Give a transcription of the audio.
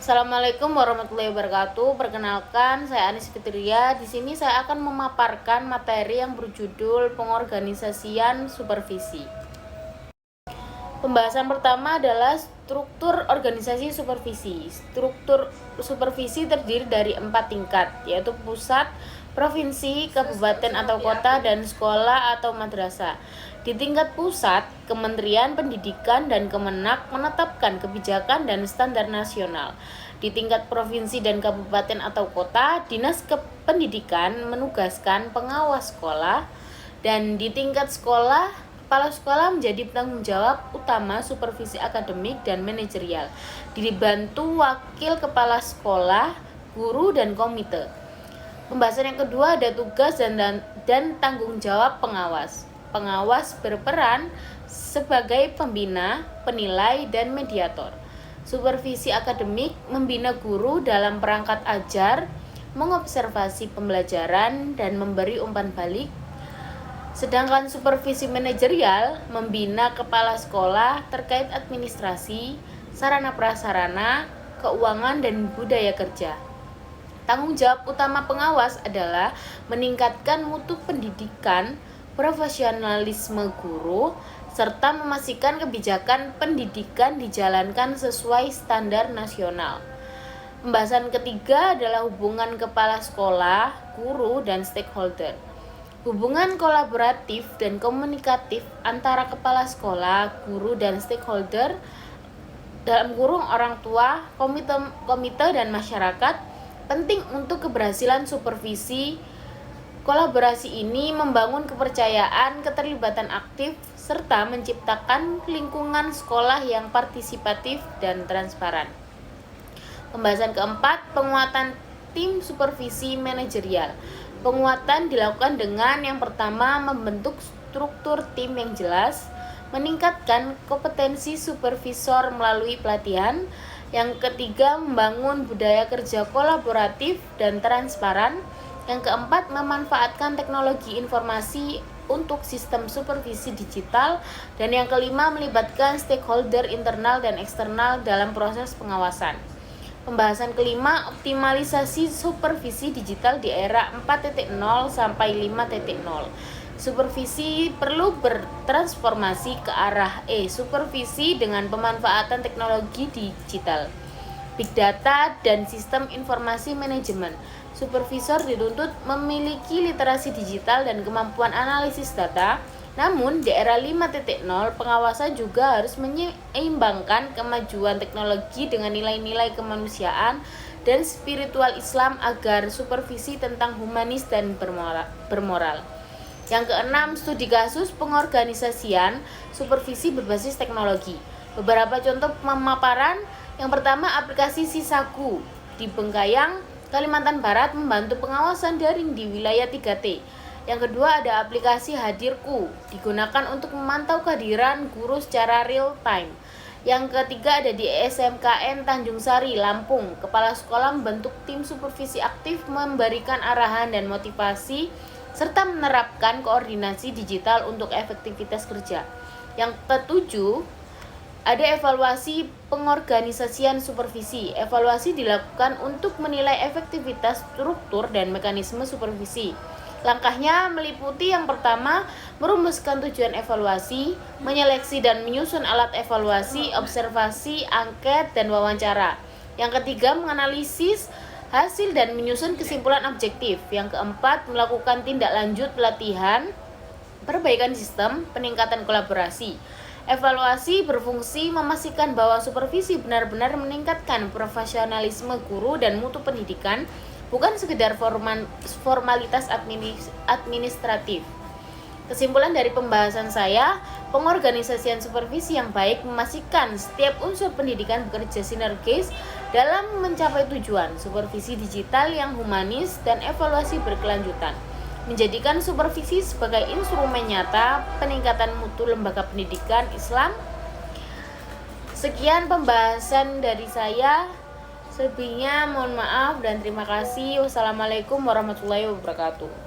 Assalamualaikum warahmatullahi wabarakatuh. Perkenalkan, saya Anis Fitria. Di sini saya akan memaparkan materi yang berjudul pengorganisasian supervisi. Pembahasan pertama adalah struktur organisasi supervisi. Struktur supervisi terdiri dari 4 tingkat, yaitu pusat, provinsi, kabupaten atau kota, dan sekolah atau madrasah. Di tingkat pusat, Kementerian Pendidikan dan Kemenak menetapkan kebijakan dan standar nasional. Di tingkat provinsi dan kabupaten atau kota, Dinas Pendidikan menugaskan pengawas sekolah, dan di tingkat sekolah, kepala sekolah menjadi penanggung jawab utama supervisi akademik dan manajerial, dibantu wakil kepala sekolah, guru, dan komite. Pembahasan yang kedua ada tugas dan tanggung jawab pengawas. Pengawas berperan sebagai pembina, penilai, dan mediator. Supervisi akademik membina guru dalam perangkat ajar, mengobservasi pembelajaran, dan memberi umpan balik. Sedangkan supervisi manajerial membina kepala sekolah terkait administrasi, sarana prasarana, keuangan, dan budaya kerja. Tanggung jawab utama pengawas adalah meningkatkan mutu pendidikan, profesionalisme guru, serta memastikan kebijakan pendidikan dijalankan sesuai standar nasional. Pembahasan ketiga adalah hubungan kepala sekolah, guru, dan stakeholder. Hubungan kolaboratif dan komunikatif antara kepala sekolah, guru, dan stakeholder dalam kurung orang tua, komite, dan masyarakat penting untuk keberhasilan supervisi. Kolaborasi ini membangun kepercayaan, keterlibatan aktif, serta menciptakan lingkungan sekolah yang partisipatif dan transparan. Pembahasan keempat, penguatan tim supervisi manajerial. Penguatan dilakukan dengan yang pertama membentuk struktur tim yang jelas, meningkatkan kompetensi supervisor melalui pelatihan. Yang ketiga, membangun budaya kerja kolaboratif dan transparan. Yang keempat, memanfaatkan teknologi informasi untuk sistem supervisi digital. Dan yang kelima, melibatkan stakeholder internal dan eksternal dalam proses pengawasan. Pembahasan kelima, optimalisasi supervisi digital di era 4.0 sampai 5.0. Supervisi perlu bertransformasi ke arah supervisi dengan pemanfaatan teknologi digital, big data, dan sistem informasi manajemen. Supervisor dituntut memiliki literasi digital dan kemampuan analisis data. Namun, di era 5.0, pengawasan juga harus menyeimbangkan kemajuan teknologi dengan nilai-nilai kemanusiaan dan spiritual Islam agar supervisi tentang humanis dan bermoral. Yang keenam, studi kasus pengorganisasian supervisi berbasis teknologi. Beberapa contoh pemaparan. Yang pertama, aplikasi Sisaku di Bengkayang, Kalimantan Barat membantu pengawasan daring di wilayah 3T. Yang kedua ada aplikasi Hadirku, digunakan untuk memantau kehadiran guru secara real time. Yang ketiga ada di SMKN Tanjung Sari, Lampung. Kepala sekolah membentuk tim supervisi aktif, memberikan arahan dan motivasi, serta menerapkan koordinasi digital untuk efektivitas kerja. Yang ketujuh, ada evaluasi pengorganisasian supervisi. Evaluasi dilakukan untuk menilai efektivitas struktur dan mekanisme supervisi. Langkahnya meliputi yang pertama, merumuskan tujuan evaluasi, menyeleksi dan menyusun alat evaluasi, observasi, angket, dan wawancara. Yang ketiga, menganalisis hasil dan menyusun kesimpulan objektif. Yang keempat, melakukan tindak lanjut pelatihan, perbaikan sistem, peningkatan kolaborasi. Evaluasi berfungsi memastikan bahwa supervisi benar-benar meningkatkan profesionalisme guru dan mutu pendidikan, bukan sekedar formalitas administratif. Kesimpulan dari pembahasan saya, pengorganisasian supervisi yang baik memastikan setiap unsur pendidikan bekerja sinergis dalam mencapai tujuan. Supervisi digital yang humanis dan evaluasi berkelanjutan menjadikan supervisi sebagai instrumen nyata peningkatan mutu lembaga pendidikan Islam. Sekian pembahasan dari saya. Selebihnya mohon maaf dan terima kasih. Wassalamualaikum warahmatullahi wabarakatuh.